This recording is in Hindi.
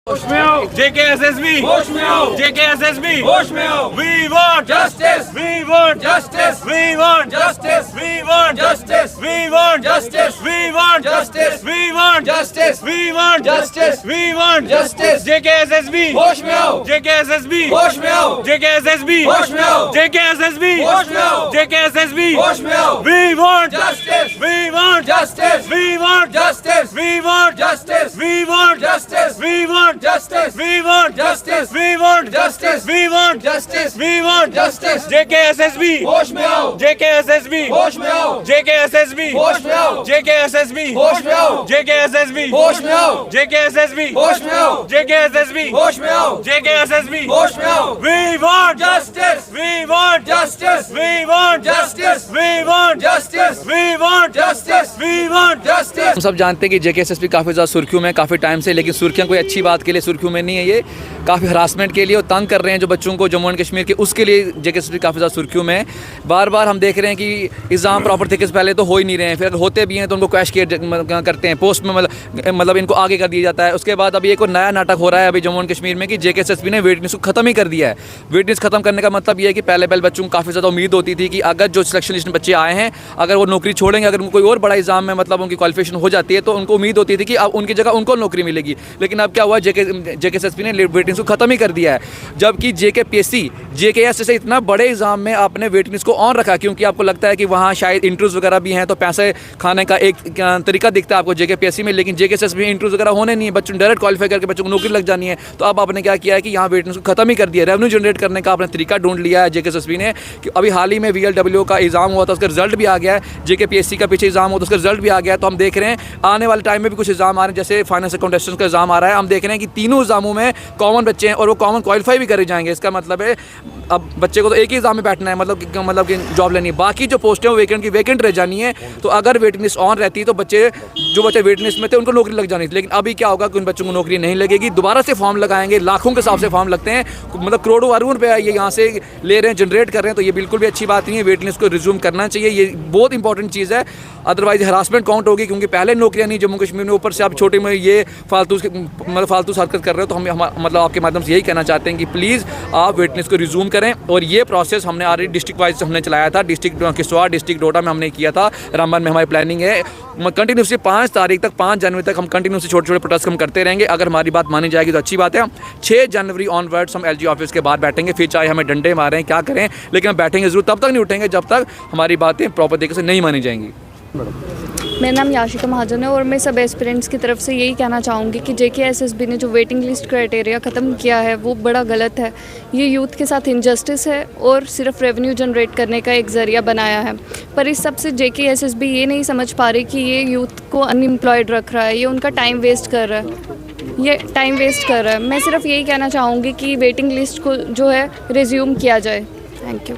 होश में आओ, JKSSB होश में आओ, JKSSB होश में आओ। We want Justice, we want justice, we want justice, we want justice, we want justice, we want justice, we want justice, we want justice, we want justice। JKSSB होश में आओ, JKSSB होश में आओ, JKSSB होश में आओ, JKSSB होश में आओ, JKSSB होश में आओ। We want Justice, we want justice, we want justice, we want justice, we want justice, we want justice, we want justice, we want justice, we want justice, we want justice। JKSSB होश में आओ, JKSSB होश में आओ, JKSSB होश में आओ, JKSSB होश में आओ, JKSSB होश में आओ, JKSSB होश में आओ, JKSSB होश में आओ, JKSSB होश में आओ। We want Justice, we want justice, we want justice, we want justice, we want justice, we want justice। हम सब जानते हैं कि JKSSB काफ़ी ज़्यादा सुर्खियों में काफ़ी टाइम से, लेकिन सुर्खियाँ कोई अच्छी बात के लिए सुर्खियों में नहीं है। ये काफ़ी हरासमेंट के लिए और तंग कर रहे हैं जो बच्चों को जम्मू एंड कश्मीर के, उसके लिए JKSSB काफ़ी ज़्यादा सुर्खियों में है। बार बार हम देख रहे हैं कि एग्ज़ाम प्रॉपर तरीके से पहले तो हो ही नहीं रहे हैं, फिर अगर होते भी हैं तो उनको क्रैश किया करते हैं, पोस्ट में मतलब इनको आगे कर दिया जाता है। उसके बाद अभी एक और नया नाटक हो रहा है अभी जम्मू एंड कश्मीर में कि JKSSB ने वेट लिस्ट को ख़त्म ही कर दिया है। वेट लिस्ट खत्म करने का मतलब ये है कि पहले बच्चों को काफ़ी ज़्यादा उम्मीद होती थी कि अगर जो सिलेक्शन लिस्ट में बच्चे आए हैं, अगर वो नौकरी छोड़ेंगे, अगर उनको कोई और बड़ा एग्जाम में मतलब उनकी क्वालिफिकेशन हो जाती है तो उनको उम्मीद होती थी कि अब उनकी जगह उनको नौकरी मिलेगी। लेकिन अब क्या हुआ, JKSSB ने वेट लिस्ट को ख़त्म ही कर दिया है। जबकि JKPSC JKS से इतना बड़े एग्जाम में आपने वेट लिस्ट को ऑन रखा क्योंकि आपको लगता है कि वहाँ शायद इंटरव्यूज वगैरह भी हैं तो पैसे खाने का एक तरीका दिखता है आपको JKPSC में। लेकिन JKSSB में इंटरव्यूज वगैरह होने नहीं है, बच्चों डायरेक्ट क्वालिफाई करके बच्चों को नौकरी लग जानी है। तो अब आपने क्या किया है कि यहाँ वेट लिस्ट को ख़त्म ही कर दिया, रेवेन्यू जनरेट करने का आपने तरीका ढूंढ लिया है JKSSB ने। कि अभी हाल ही में VLW का एग्जाम हुआ था, उसका रिजल्ट भी आ गया है। JKPSC का पीछे एग्जाम हुआ था, उसका रिजल्ट भी आ गया है। तो हम देख रहे हैं आने वाले टाइम में भी कुछ एग्जाम आ रहे हैं, जैसे फाइनेंस अकाउंटेंट का एग्जाम आ रहा है। हम देख रहे हैं कि तीनों एग्जामों में कॉमन बच्चे हैं और वो कॉमन क्वालिफाई भी करे जाएंगे। इसका मतलब है अब बच्चे को तो एक ही एग्जाम में बैठना है, मतलब कि जॉब लेनी है, बाकी जो पोस्टें वेकेंट की वेकेंट रह जानी है। तो अगर वेटिंग लिस्ट ऑन रहती तो जो बच्चे वेटिंग लिस्ट में थे उनको नौकरी लग जानी थी। लेकिन अभी क्या होगा कि उन बच्चों को नौकरी नहीं लगेगी, दोबारा से फॉर्म लगाएंगे, लाखों के हिसाब से फॉर्म लगते हैं, मतलब करोड़ों अरबों रुपये ये यहाँ से ले रहे हैं, जनरेट कर रहे हैं। तो ये बिल्कुल भी अच्छी बात नहीं है, वेटिंग लिस्ट को रिज्यूम करना चाहिए, ये बहुत इंपॉर्टेंट चीज़ है। अदरवाइज हरासमेंट काउंट होगी क्योंकि पहले नौकरियाँ नहीं जम्मू कश्मीर में, ऊपर से आप छोटे में ये फालतू हरकत कर रहे हो। तो हम मतलब आपके माध्यम से यही कहना चाहते हैं कि प्लीज़ आप वेटिंग लिस्ट को रिज्यूम करें। और ये प्रोसेस हमने ऑलरेडी डिस्ट्रिक्ट वाइज हमने चलाया था, डिस्ट्रिक्ट किश्तवाड़, डिस्ट्रिक्ट डोडा में हमने किया था, रामबन में हमारी प्लानिंग है कंटिन्यूसली 5 तारीख तक, 5 जनवरी तक हम कंटिन्यूसली छोटे प्रोटेस्ट हम करते रहेंगे। अगर हमारी बात मानी जाएगी तो अच्छी बात है। 6 जनवरी ऑनवर्ड्स हम LG ऑफिस के बाहर बैठेंगे, फिर चाहे हमें डंडे मारें क्या करें, लेकिन हम बैठेंगे ज़रूर, तब तक नहीं उठेंगे जब तक हमारी बातें प्रॉपर तरीके से नहीं मानी जाएंगी। मेरा नाम याशिका महाजन है और मैं सब एस्पिरेंट्स की तरफ से यही कहना चाहूँगी कि JKSSB ने जो वेटिंग लिस्ट क्राइटेरिया ख़त्म किया है वो बड़ा गलत है। ये यूथ के साथ इनजस्टिस है और सिर्फ रेवेन्यू जनरेट करने का एक ज़रिया बनाया है। पर इस सब से JKSSB ये नहीं समझ पा रही कि ये यूथ को अनएम्प्लॉयड रख रहा है, ये उनका टाइम वेस्ट कर रहा है। मैं सिर्फ यही कहना चाहूँगी कि वेटिंग लिस्ट को जो है रिज्यूम किया जाए। Thank you.